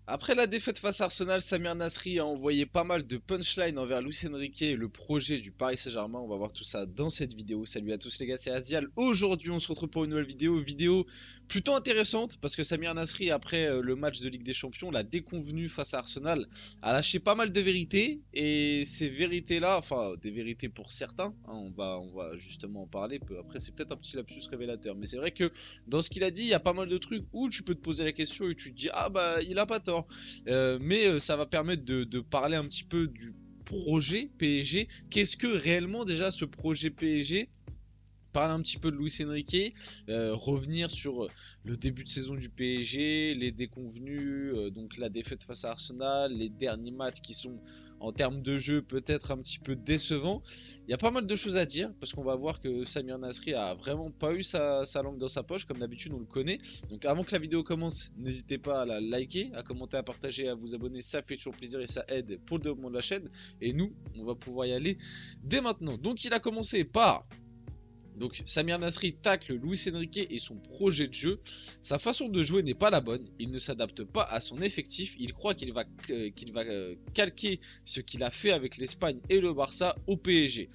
Après la défaite face à Arsenal, Samir Nasri a envoyé pas mal de punchlines envers Luis Enrique et le projet du Paris Saint-Germain. On va voir tout ça dans cette vidéo. Salut à tous les gars, c'est Azial. Aujourd'hui, on se retrouve pour une nouvelle vidéo plutôt intéressante parce que Samir Nasri, après le match de Ligue des Champions, la déconvenue face à Arsenal, a lâché pas mal de vérités. Et ces vérités-là, enfin des vérités pour certains, hein, on va justement en parler. Après, c'est peut-être un petit lapsus révélateur, mais c'est vrai que dans ce qu'il a dit, il y a pas mal de trucs où tu peux te poser la question et tu te dis ah bah il a pas tort. Mais ça va permettre de parler un petit peu du projet PSG. Qu'est-ce que réellement déjà ce projet PSG? Parler un petit peu de Luis Enrique, revenir sur le début de saison du PSG, les déconvenus, donc la défaite face à Arsenal, les derniers matchs qui sont en termes de jeu peut-être un petit peu décevants. Il y a pas mal de choses à dire parce qu'on va voir que Samir Nasri a vraiment pas eu sa langue dans sa poche, comme d'habitude on le connaît. Donc avant que la vidéo commence, n'hésitez pas à la liker, à commenter, à partager, à vous abonner, ça fait toujours plaisir et ça aide pour le développement de la chaîne. Et nous, on va pouvoir y aller dès maintenant. Donc il a commencé par Samir Nasri tacle Luis Enrique et son projet de jeu. Sa façon de jouer n'est pas la bonne, il ne s'adapte pas à son effectif, il croit qu'il va calquer ce qu'il a fait avec l'Espagne et le Barça au PSG.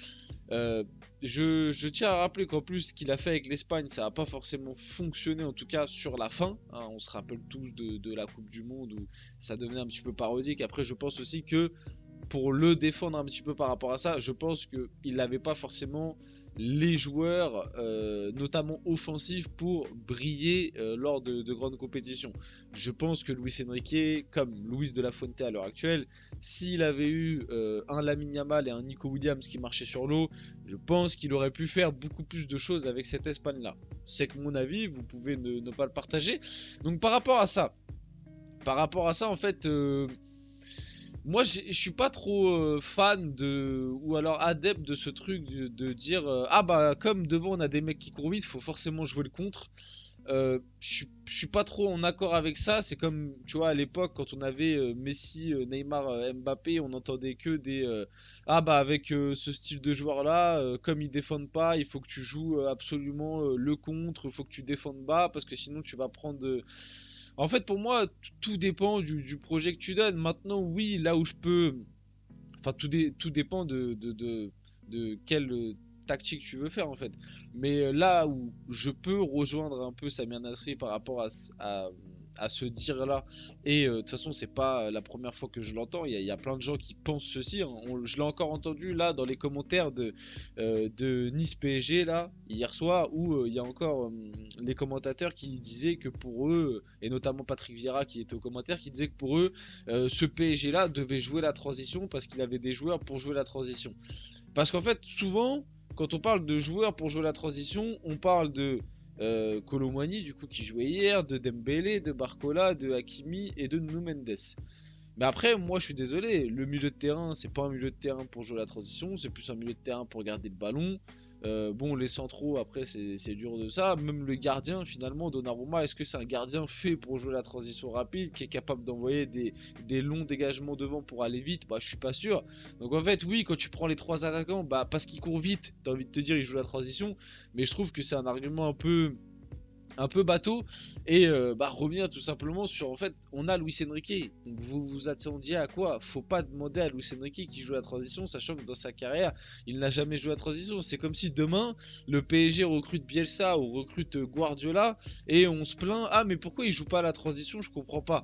Je tiens à rappeler qu'en plus ce qu'il a fait avec l'Espagne ça n'a pas forcément fonctionné, en tout cas sur la fin, hein. On se rappelle tous de la Coupe du Monde où ça devenait un petit peu parodique. Après je pense aussi que pour le défendre un petit peu par rapport à ça, je pense qu'il n'avait pas forcément les joueurs, notamment offensifs, pour briller lors de grandes compétitions. Je pense que Luis Enrique, comme Luis de la Fuente à l'heure actuelle, s'il avait eu un Lamine Yamal et un Nico Williams qui marchaient sur l'eau, je pense qu'il aurait pu faire beaucoup plus de choses avec cette Espagne-là. C'est que mon avis, vous pouvez ne pas le partager. Donc par rapport à ça en fait... moi, je suis pas trop fan de ou alors adepte de ce truc de dire ah bah comme devant on a des mecs qui courent vite, faut forcément jouer le contre. Je suis pas trop en accord avec ça. C'est comme tu vois à l'époque quand on avait Messi, Neymar, Mbappé, on entendait que des ah bah avec ce style de joueur là, comme ils défendent pas, il faut que tu joues absolument le contre, il faut que tu défendes bas parce que sinon tu vas prendre en fait, pour moi, tout dépend du projet que tu donnes. Maintenant, oui, là où je peux. Enfin, tout dépend de quelle tactique tu veux faire, en fait. Mais là où je peux rejoindre un peu Samir Nasri par rapport à ce dire-là, et de toute façon, c'est pas la première fois que je l'entends. Il y a plein de gens qui pensent ceci, hein. Je l'ai encore entendu là dans les commentaires de Nice PSG, là, hier soir, où il y a encore les commentateurs qui disaient que pour eux, et notamment Patrick Vieira qui était au commentaire, qui disait que pour eux, ce PSG là devait jouer la transition parce qu'il avait des joueurs pour jouer la transition. Parce qu'en fait, souvent, quand on parle de joueurs pour jouer la transition, on parle de Kolo Muani, du coup, qui jouait hier, de Dembélé, de Barcola, de Hakimi et de Nuno Mendes. Mais après, moi je suis désolé, le milieu de terrain, c'est pas un milieu de terrain pour jouer la transition, c'est plus un milieu de terrain pour garder le ballon. Bon, les centraux, après, c'est dur de ça. Même le gardien, finalement, Donnarumma, est-ce que c'est un gardien fait pour jouer la transition rapide, qui est capable d'envoyer des longs dégagements devant pour aller vite? Bah, je suis pas sûr. Donc en fait, oui, quand tu prends les trois attaquants, bah, parce qu'ils courent vite, t'as envie de te dire, ils jouent la transition. Mais je trouve que c'est un argument un peu bateau et bah revenir tout simplement sur en fait on a Luis Enrique, donc vous vous attendiez à quoi? Faut pas demander à Luis Enrique qui joue la transition sachant que dans sa carrière il n'a jamais joué la transition. C'est comme si demain le PSG recrute Bielsa ou recrute Guardiola et on se plaint ah mais pourquoi il joue pas à la transition, je comprends pas.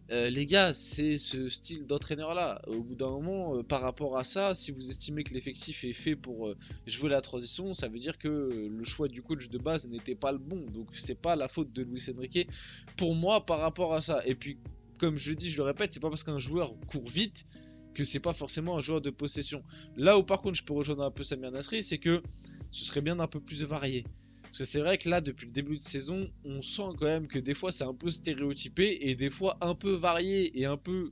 Les gars, c'est ce style d'entraîneur-là. Au bout d'un moment, par rapport à ça, si vous estimez que l'effectif est fait pour jouer la transition, ça veut dire que le choix du coach de base n'était pas le bon. Donc c'est pas la faute de Luis Enrique pour moi par rapport à ça. Et puis, comme je le dis, je le répète, c'est pas parce qu'un joueur court vite que c'est pas forcément un joueur de possession. Là où par contre je peux rejoindre un peu Samir Nasri, c'est que ce serait bien d'un peu plus varié. Parce que c'est vrai que là, depuis le début de saison, on sent quand même que des fois c'est un peu stéréotypé et des fois un peu varié et un peu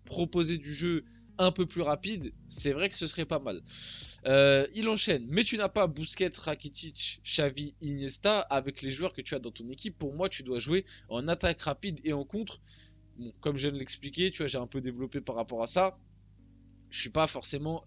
proposé du jeu un peu plus rapide. C'est vrai que ce serait pas mal. Il enchaîne. Mais tu n'as pas Busquets, Rakitic, Xavi, Iniesta avec les joueurs que tu as dans ton équipe. Pour moi, tu dois jouer en attaque rapide et en contre. Bon, comme je viens de l'expliquer, tu vois, j'ai un peu développé par rapport à ça. Je suis pas forcément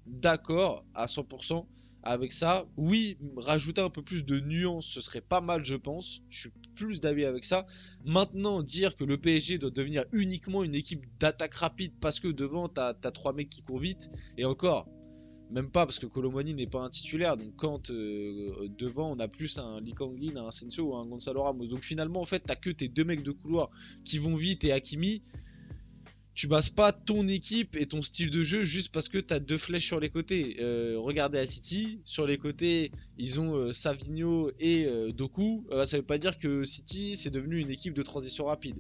d'accord à 100% avec ça. Oui, rajouter un peu plus de nuances, ce serait pas mal, je pense. Je suis plus d'avis avec ça. Maintenant, dire que le PSG doit devenir uniquement une équipe d'attaque rapide parce que devant, t'as 3 mecs qui courent vite. Et encore, même pas parce que Colomani n'est pas un titulaire. Donc quand devant, on a plus un Lee Kang-in, un Asensio ou un Gonzalo Ramos. Donc finalement, en fait, t'as que tes 2 mecs de couloir qui vont vite et Hakimi. Tu bases pas ton équipe et ton style de jeu juste parce que tu as 2 flèches sur les côtés. Regardez à City, sur les côtés, ils ont Savigno et Doku. Ça veut pas dire que City, c'est devenu une équipe de transition rapide.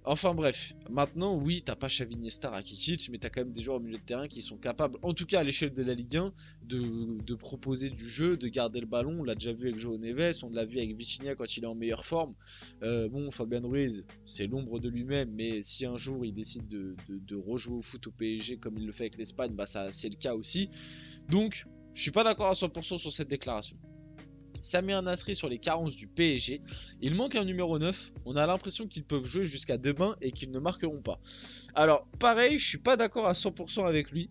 Enfin bref, maintenant oui, t'as pas Xavi, Iniesta, Rakitic, mais t'as quand même des joueurs au milieu de terrain qui sont capables, en tout cas à l'échelle de la Ligue 1, de proposer du jeu, de garder le ballon. On l'a déjà vu avec João Neves, on l'a vu avec Vitinha quand il est en meilleure forme. Bon, Fabian Ruiz, c'est l'ombre de lui-même, mais si un jour il décide de rejouer au foot au PSG comme il le fait avec l'Espagne, bah ça c'est le cas aussi. Donc, je suis pas d'accord à 100% sur cette déclaration. Samir Nasri sur les carences du PSG. Il manque un numéro 9. On a l'impression qu'ils peuvent jouer jusqu'à demain et qu'ils ne marqueront pas. Alors, pareil, je suis pas d'accord à 100% avec lui.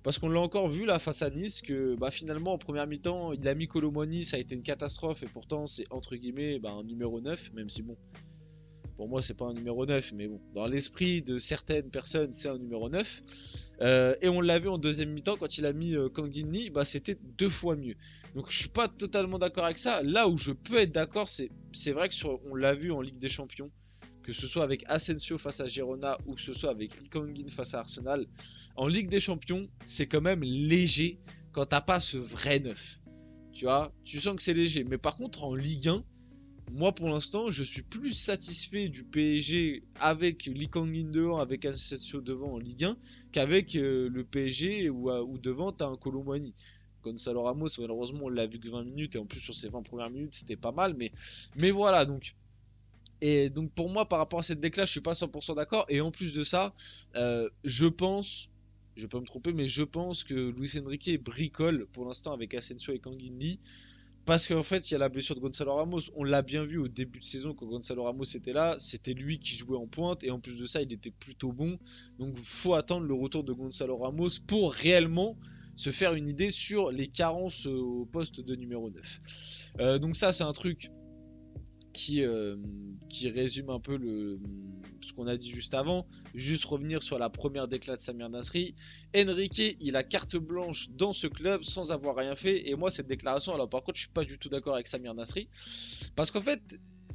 Parce qu'on l'a encore vu là face à Nice que bah, finalement en première mi-temps il a mis Colomoni, ça a été une catastrophe et pourtant c'est entre guillemets un numéro 9, même si bon, pour moi c'est pas un numéro 9, mais bon, dans l'esprit de certaines personnes c'est un numéro 9. Et on l'a vu en deuxième mi-temps quand il a mis Kang In-lee, bah, c'était 2 fois mieux. Donc je suis pas totalement d'accord avec ça. Là où je peux être d'accord, c'est vrai que on l'a vu en Ligue des Champions, que ce soit avec Asensio face à Girona ou que ce soit avec Lee Kang-in face à Arsenal, en Ligue des Champions, c'est quand même léger quand t'as pas ce vrai neuf. Tu vois, tu sens que c'est léger. Mais par contre, en Ligue 1, moi pour l'instant, je suis plus satisfait du PSG avec Lee Kang-in devant, avec Asensio devant en Ligue 1, qu'avec le PSG où devant t'as un Colomani. Gonzalo Ramos, malheureusement, on l'a vu que 20 minutes et en plus sur ses 20 premières minutes, c'était pas mal. Mais voilà, donc. Et donc pour moi, par rapport à cette déclaration, je suis pas 100% d'accord. Et en plus de ça, je pense, je peux me tromper, mais je pense que Luis Enrique bricole pour l'instant avec Asensio et Kang In Lee. Parce qu'en fait, il y a la blessure de Gonzalo Ramos. On l'a bien vu au début de saison quand Gonzalo Ramos était là. C'était lui qui jouait en pointe. Et en plus de ça, il était plutôt bon. Donc faut attendre le retour de Gonzalo Ramos pour réellement se faire une idée sur les carences au poste de numéro 9. Donc ça, c'est un truc qui résume un peu ce qu'on a dit juste avant. Juste revenir sur la première déclaration de Samir Nasri. Enrique, il a carte blanche dans ce club sans avoir rien fait. Et moi, cette déclaration, alors par contre, je suis pas du tout d'accord avec Samir Nasri. Parce qu'en fait,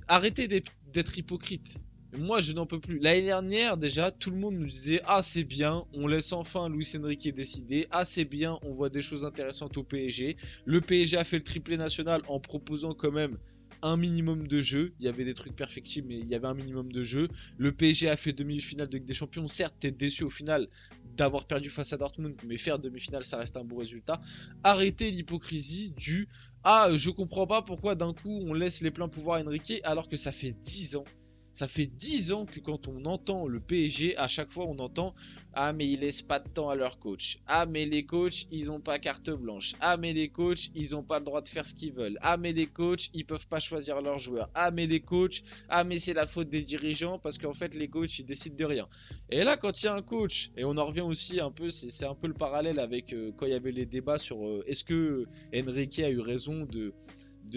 arrêtez d'être hypocrite. Moi, je n'en peux plus. L'année dernière, déjà, tout le monde nous disait: ah, c'est bien, on laisse enfin Luis Enrique décider. Ah, c'est bien, on voit des choses intéressantes au PSG. Le PSG a fait le triplé national en proposant quand même un minimum de jeu. Il y avait des trucs perfectibles, mais il y avait un minimum de jeu. Le PSG a fait demi-finale de Ligue des Champions. Certes, t'es déçu au final d'avoir perdu face à Dortmund, mais faire demi-finale, ça reste un bon résultat. Arrêtez l'hypocrisie du: ah, je comprends pas pourquoi d'un coup on laisse les pleins pouvoirs à Enrique alors que ça fait 10 ans. Ça fait 10 ans que quand on entend le PSG, à chaque fois on entend: ah mais ils laissent pas de temps à leur coach. Ah mais les coachs ils ont pas carte blanche. Ah mais les coachs ils ont pas le droit de faire ce qu'ils veulent. Ah mais les coachs ils peuvent pas choisir leurs joueurs. Ah mais les coachs, ah mais c'est la faute des dirigeants parce qu'en fait les coachs ils décident de rien. Et là quand il y a un coach, et on en revient aussi un peu, c'est un peu le parallèle avec quand il y avait les débats sur est-ce que Enrique a eu raison de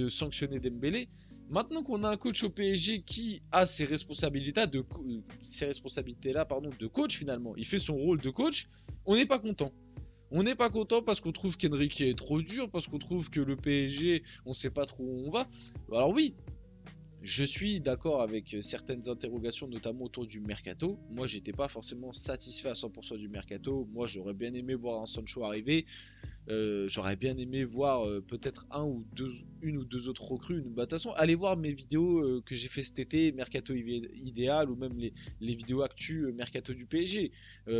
sanctionner Dembélé. Maintenant qu'on a un coach au PSG qui a ses responsabilités de coach finalement, il fait son rôle de coach, on n'est pas content. On n'est pas content parce qu'on trouve qu'Enrique est trop dur, parce qu'on trouve que le PSG, on sait pas trop où on va. Alors oui, je suis d'accord avec certaines interrogations, notamment autour du mercato. Moi, j'étais pas forcément satisfait à 100% du mercato. Moi, j'aurais bien aimé voir un Sancho arriver. J'aurais bien aimé voir peut-être une ou deux autres recrues. Bah, de toute façon, allez voir mes vidéos que j'ai fait cet été, Mercato idéal, ou même les vidéos actu Mercato du PSG.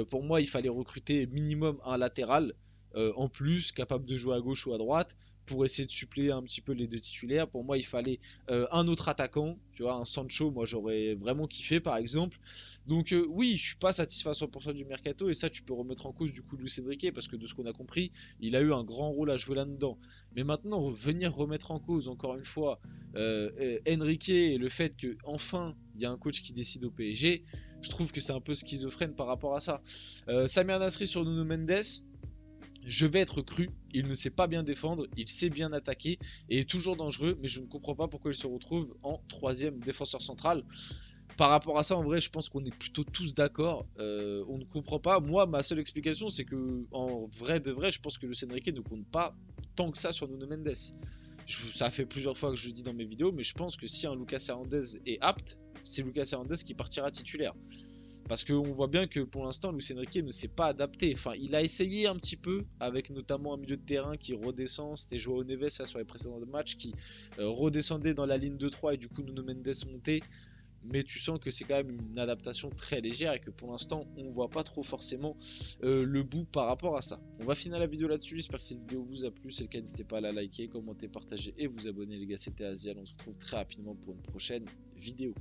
Pour moi, il fallait recruter minimum un latéral en plus, capable de jouer à gauche ou à droite, pour essayer de suppléer un petit peu les 2 titulaires. Pour moi, il fallait un autre attaquant, tu vois, un Sancho, moi j'aurais vraiment kiffé par exemple. Donc oui, je suis pas satisfait à 100% du mercato, et ça tu peux remettre en cause du coup Luis Enrique, parce que de ce qu'on a compris, il a eu un grand rôle à jouer là-dedans. Mais maintenant, venir remettre en cause encore une fois Enrique et le fait que enfin il y a un coach qui décide au PSG, je trouve que c'est un peu schizophrène par rapport à ça. Samir Nasri sur Nuno Mendes. Je vais être cru, il ne sait pas bien défendre, il sait bien attaquer et est toujours dangereux, mais je ne comprends pas pourquoi il se retrouve en 3ème défenseur central. Par rapport à ça, en vrai, je pense qu'on est plutôt tous d'accord. On ne comprend pas. Moi, ma seule explication, c'est que, en vrai de vrai, je pense que Luis Enrique ne compte pas tant que ça sur Nuno Mendes. Ça fait plusieurs fois que je le dis dans mes vidéos, mais je pense que si un Lucas Hernandez est apte, c'est Lucas Hernandez qui partira titulaire. Parce qu'on voit bien que pour l'instant, Luis Enrique ne s'est pas adapté. Enfin, il a essayé un petit peu, avec notamment un milieu de terrain qui redescend. C'était Joao Neves là, sur les précédents matchs, qui redescendait dans la ligne de 3 et du coup Nuno Mendes montait. Mais tu sens que c'est quand même une adaptation très légère et que pour l'instant on voit pas trop forcément le bout par rapport à ça. On va finir la vidéo là-dessus, j'espère que cette vidéo vous a plu, si c'est le cas n'hésitez pas à la liker, commenter, partager et vous abonner les gars, c'était Azial, on se retrouve très rapidement pour une prochaine vidéo.